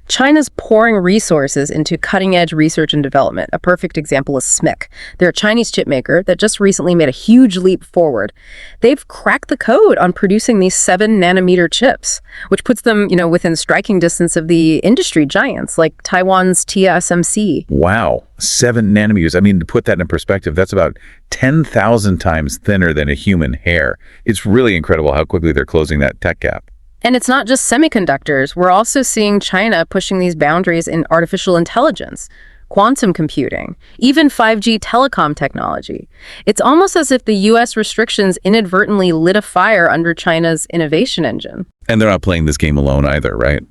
China's pouring resources into cutting-edge research and development. A perfect example is SMIC. They're a Chinese chip maker that just recently made a huge leap forward. They've cracked the code on producing these 7-nanometer chips, which puts them, within striking distance of the industry giants like Taiwan's TSMC. Wow, 7 nanometers. I mean, to put that in perspective, that's about 10,000 times thinner than a human hair. It's really incredible how quickly they're closing that tech gap. And it's not just semiconductors. We're also seeing China pushing these boundaries in artificial intelligence, quantum computing, even 5G telecom technology. It's almost as if the U.S. restrictions inadvertently lit a fire under China's innovation engine. And they're not playing this game alone either, right?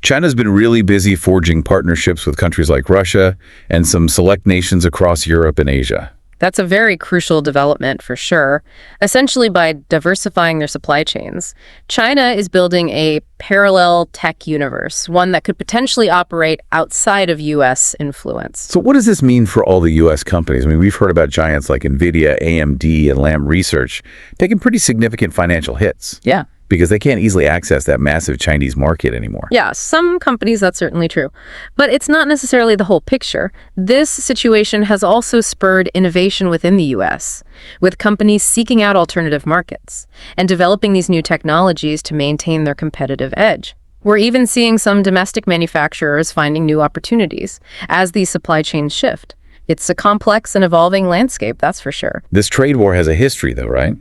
China's been really busy forging partnerships with countries like Russia and some select nations across Europe and Asia. That's a very crucial development for sure. Essentially, by diversifying their supply chains, China is building a parallel tech universe, one that could potentially operate outside of U.S. influence. So what does this mean for all the U.S. companies? I mean, we've heard about giants like NVIDIA, AMD, and Lam Research taking pretty significant financial hits. Yeah. Because they can't easily access that massive Chinese market anymore. Yeah, some companies, that's certainly true. But it's not necessarily the whole picture. This situation has also spurred innovation within the U.S., with companies seeking out alternative markets and developing these new technologies to maintain their competitive edge. We're even seeing some domestic manufacturers finding new opportunities as these supply chains shift. It's a complex and evolving landscape, that's for sure. This trade war has a history, though, right?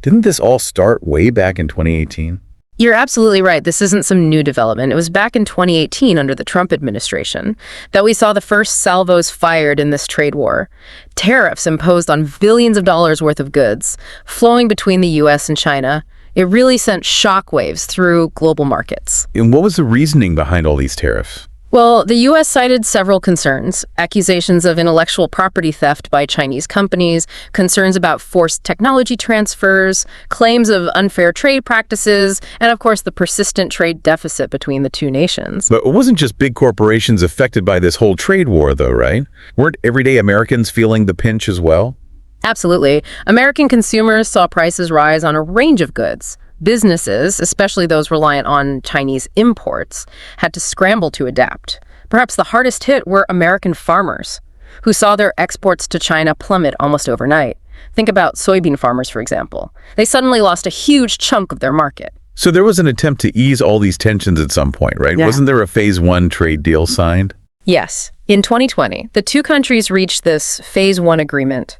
Didn't this all start way back in 2018? You're absolutely right. This isn't some new development. It was back in 2018 under the Trump administration that we saw the first salvos fired in this trade war. Tariffs imposed on billions of dollars worth of goods flowing between the U.S. and China. It really sent shockwaves through global markets. And what was the reasoning behind all these tariffs? Well, the U.S. cited several concerns: accusations of intellectual property theft by Chinese companies, concerns about forced technology transfers, claims of unfair trade practices, and of course the persistent trade deficit between the two nations. But it wasn't just big corporations affected by this whole trade war, though, right? Weren't everyday Americans feeling the pinch as well? Absolutely. American consumers saw prices rise on a range of goods. Businesses, especially those reliant on Chinese imports, had to scramble to adapt. Perhaps the hardest hit were American farmers, who saw their exports to China plummet almost overnight. Think about soybean farmers, for example. They suddenly lost a huge chunk of their market. So there was an attempt to ease all these tensions at some point, right? Yeah. Wasn't there a Phase 1 trade deal signed? Yes. In 2020, the two countries reached this Phase 1 agreement,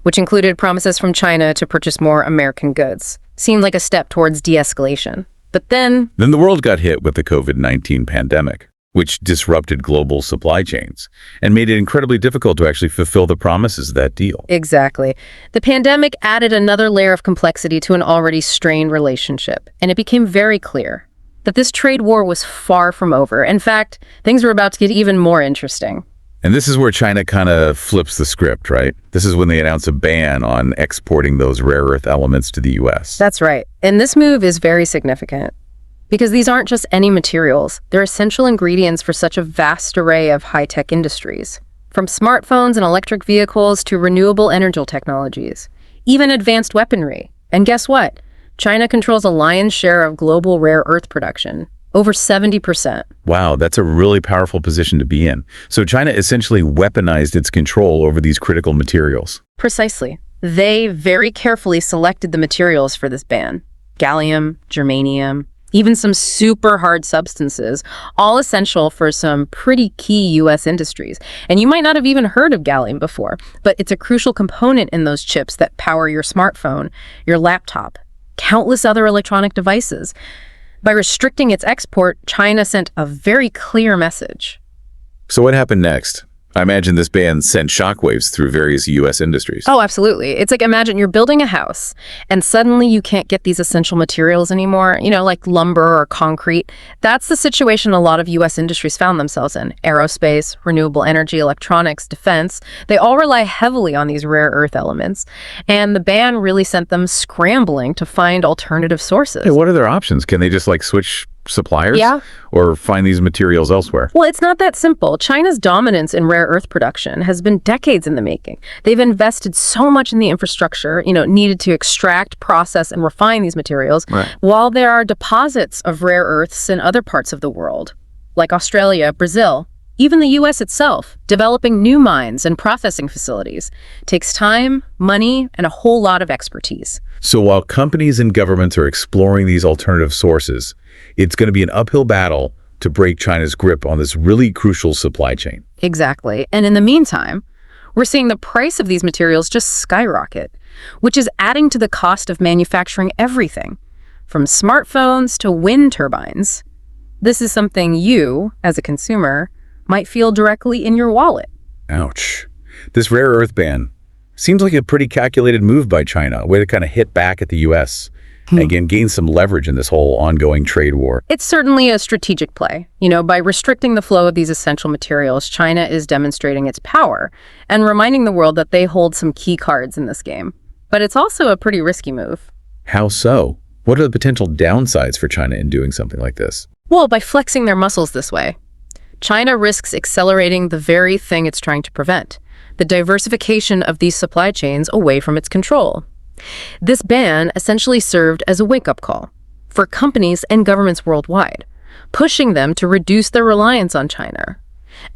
which included promises from China to purchase more American goods. Seemed like a step towards de-escalation. But then the world got hit with the COVID-19 pandemic, which disrupted global supply chains and made it incredibly difficult to actually fulfill the promises of that deal. Exactly. The pandemic added another layer of complexity to an already strained relationship, and it became very clear that this trade war was far from over. In fact, things were about to get even more interesting. And this is where China kind of flips the script, right? This is when they announce a ban on exporting those rare earth elements to the U.S. That's right. And this move is very significant because these aren't just any materials. They're essential ingredients for such a vast array of high-tech industries, from smartphones and electric vehicles to renewable energy technologies, even advanced weaponry. And guess what? China controls a lion's share of global rare earth production. Over 70%. Wow, that's a really powerful position to be in. So China essentially weaponized its control over these critical materials. Precisely. They very carefully selected the materials for this ban. Gallium, germanium, even some super hard substances, all essential for some pretty key U.S. industries. And you might not have even heard of gallium before, but it's a crucial component in those chips that power your smartphone, your laptop, countless other electronic devices. By restricting its export, China sent a very clear message. So what happened next? I imagine this ban sent shockwaves through various U.S. industries. Oh, absolutely. It's like, imagine you're building a house and suddenly you can't get these essential materials anymore, like lumber or concrete. That's the situation a lot of U.S. industries found themselves in. Aerospace, renewable energy, electronics, defense, they all rely heavily on these rare earth elements. And the ban really sent them scrambling to find alternative sources. Hey, what are their options? Can they just switch suppliers? Yeah. Or find these materials elsewhere? Well, it's not that simple. China's dominance in rare earth production has been decades in the making. They've invested so much in the infrastructure, needed to extract, process, and refine these materials, right, while there are deposits of rare earths in other parts of the world. like Australia, Brazil, even the US itself, developing new mines and processing facilities, takes time, money, and a whole lot of expertise. So while companies and governments are exploring these alternative sources, it's going to be an uphill battle to break China's grip on this really crucial supply chain. Exactly. And in the meantime, we're seeing the price of these materials just skyrocket, which is adding to the cost of manufacturing everything, from smartphones to wind turbines. This is something you, as a consumer, might feel directly in your wallet. Ouch. This rare earth ban seems like a pretty calculated move by China, a way to kind of hit back at the U.S. and again gain some leverage in this whole ongoing trade war. It's certainly a strategic play. By restricting the flow of these essential materials, China is demonstrating its power and reminding the world that they hold some key cards in this game. But it's also a pretty risky move. How so? What are the potential downsides for China in doing something like this? Well, by flexing their muscles this way, China risks accelerating the very thing it's trying to prevent, the diversification of these supply chains away from its control. This ban essentially served as a wake-up call for companies and governments worldwide, pushing them to reduce their reliance on China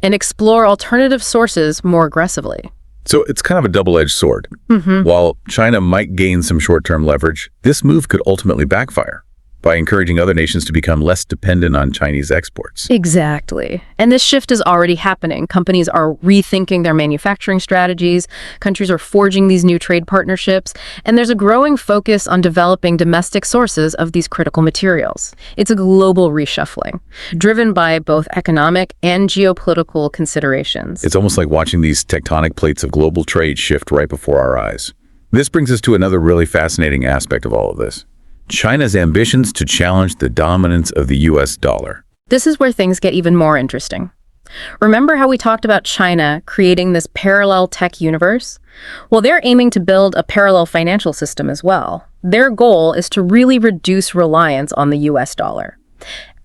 and explore alternative sources more aggressively. So it's kind of a double-edged sword. While China might gain some short-term leverage, this move could ultimately backfire by encouraging other nations to become less dependent on Chinese exports. Exactly. And this shift is already happening. Companies are rethinking their manufacturing strategies, countries are forging these new trade partnerships, and there's a growing focus on developing domestic sources of these critical materials. It's a global reshuffling, driven by both economic and geopolitical considerations. It's almost like watching these tectonic plates of global trade shift right before our eyes. This brings us to another really fascinating aspect of all of this: China's ambitions to challenge the dominance of the US dollar. This is where things get even more interesting. Remember how we talked about China creating this parallel tech universe? Well, they're aiming to build a parallel financial system as well. Their goal is to really reduce reliance on the US dollar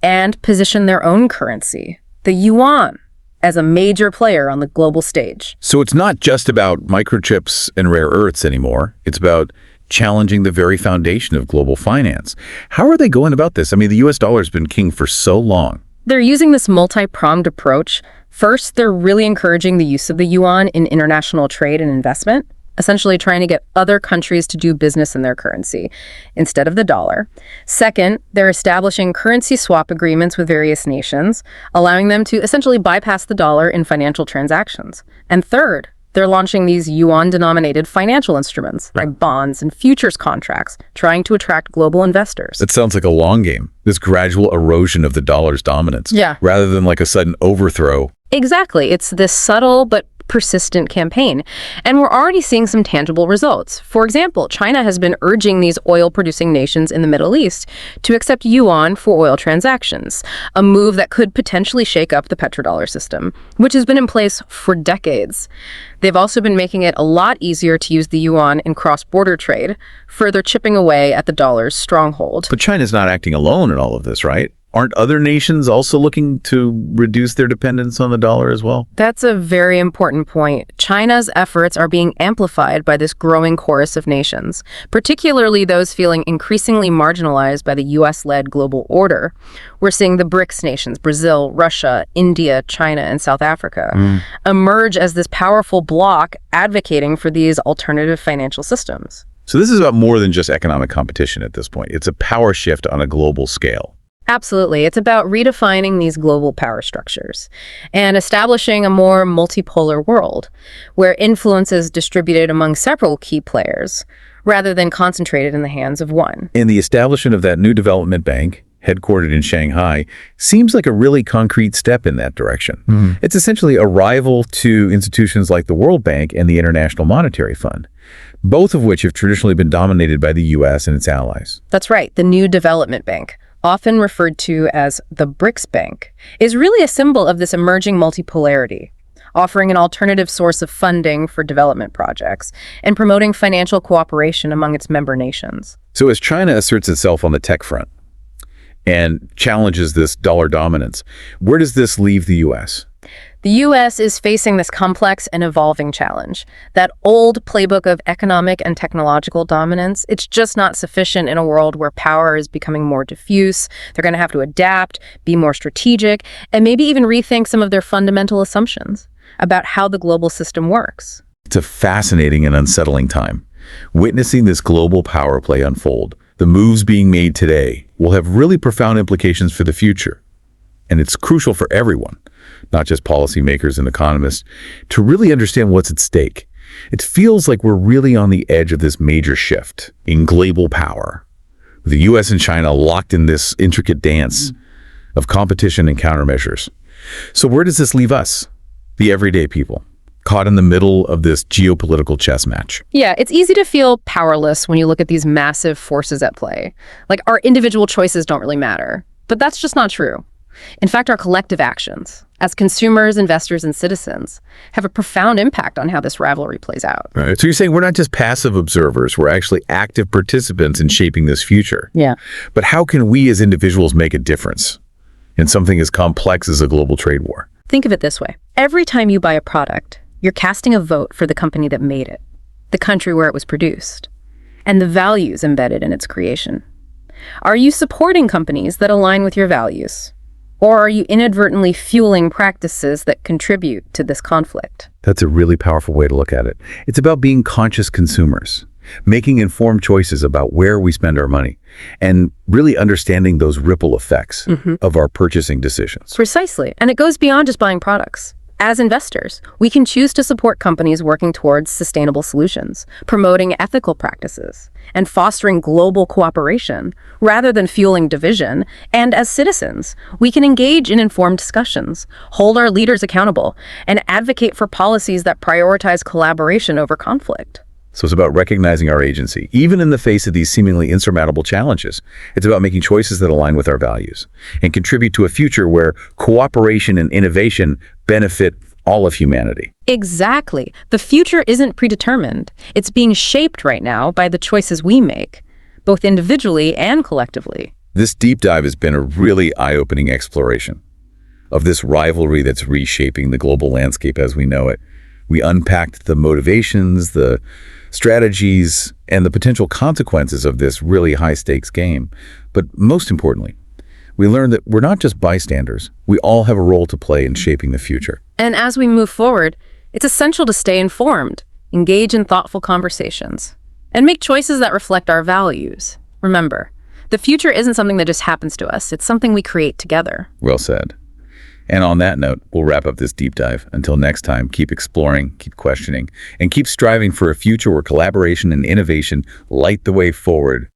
and position their own currency, the yuan, as a major player on the global stage. So it's not just about microchips and rare earths anymore. It's about challenging the very foundation of global finance. How are they going about this? I mean, the US dollar has been king for so long. They're using this multi-pronged approach. First, they're really encouraging the use of the yuan in international trade and investment, essentially trying to get other countries to do business in their currency instead of the dollar. Second, they're establishing currency swap agreements with various nations, allowing them to essentially bypass the dollar in financial transactions. And third, they're launching these yuan-denominated financial instruments, like bonds and futures contracts, trying to attract global investors. That sounds like a long game, this gradual erosion of the dollar's dominance, rather than like a sudden overthrow. Exactly. It's this subtle but persistent campaign. And we're already seeing some tangible results. For example, China has been urging these oil-producing nations in the Middle East to accept yuan for oil transactions, a move that could potentially shake up the petrodollar system, which has been in place for decades. They've also been making it a lot easier to use the yuan in cross-border trade, further chipping away at the dollar's stronghold. But China's not acting alone in all of this, right? Aren't other nations also looking to reduce their dependence on the dollar as well? That's a very important point. China's efforts are being amplified by this growing chorus of nations, particularly those feeling increasingly marginalized by the US-led global order. We're seeing the BRICS nations, Brazil, Russia, India, China, and South Africa, emerge as this powerful bloc advocating for these alternative financial systems. So this is about more than just economic competition at this point. It's a power shift on a global scale. Absolutely. It's about redefining these global power structures and establishing a more multipolar world where influence is distributed among several key players rather than concentrated in the hands of one. And the establishment of that new development bank, headquartered in Shanghai, seems like a really concrete step in that direction. It's essentially a rival to institutions like the World Bank and the International Monetary Fund, both of which have traditionally been dominated by the US and its allies. That's right. The new development bank, often referred to as the BRICS Bank, is really a symbol of this emerging multipolarity, offering an alternative source of funding for development projects and promoting financial cooperation among its member nations. So as China asserts itself on the tech front and challenges this dollar dominance, where does this leave the US? The U.S. is facing this complex and evolving challenge. That old playbook of economic and technological dominance, it's just not sufficient in a world where power is becoming more diffuse. They're going to have to adapt, be more strategic, and maybe even rethink some of their fundamental assumptions about how the global system works. It's a fascinating and unsettling time. Witnessing this global power play unfold, the moves being made today will have really profound implications for the future. And it's crucial for everyone, not just policymakers and economists, to really understand what's at stake. It feels like we're really on the edge of this major shift in global power, with the US and China locked in this intricate dance of competition and countermeasures. So where does this leave us, the everyday people, caught in the middle of this geopolitical chess match? Yeah, it's easy to feel powerless when you look at these massive forces at play. Like, our individual choices don't really matter. But that's just not true. In fact, our collective actions, as consumers, investors, and citizens, have a profound impact on how this rivalry plays out. Right. So you're saying we're not just passive observers, we're actually active participants in shaping this future. Yeah. But how can we as individuals make a difference in something as complex as a global trade war? Think of it this way. Every time you buy a product, you're casting a vote for the company that made it, the country where it was produced, and the values embedded in its creation. Are you supporting companies that align with your values? Or are you inadvertently fueling practices that contribute to this conflict? That's a really powerful way to look at it. It's about being conscious consumers, making informed choices about where we spend our money, and really understanding those ripple effects of our purchasing decisions. Precisely. And it goes beyond just buying products. As investors, we can choose to support companies working towards sustainable solutions, promoting ethical practices, and fostering global cooperation, rather than fueling division. And as citizens, we can engage in informed discussions, hold our leaders accountable, and advocate for policies that prioritize collaboration over conflict. So it's about recognizing our agency, even in the face of these seemingly insurmountable challenges. It's about making choices that align with our values and contribute to a future where cooperation and innovation benefit all of humanity. Exactly. The future isn't predetermined. It's being shaped right now by the choices we make, both individually and collectively. This deep dive has been a really eye-opening exploration of this rivalry that's reshaping the global landscape as we know it. We unpacked the motivations, the strategies, and the potential consequences of this really high-stakes game. But most importantly, we learned that we're not just bystanders. We all have a role to play in shaping the future. And as we move forward, it's essential to stay informed, engage in thoughtful conversations, and make choices that reflect our values. Remember, the future isn't something that just happens to us. It's something we create together. Well said. And on that note, we'll wrap up this deep dive. Until next time, keep exploring, keep questioning, and keep striving for a future where collaboration and innovation light the way forward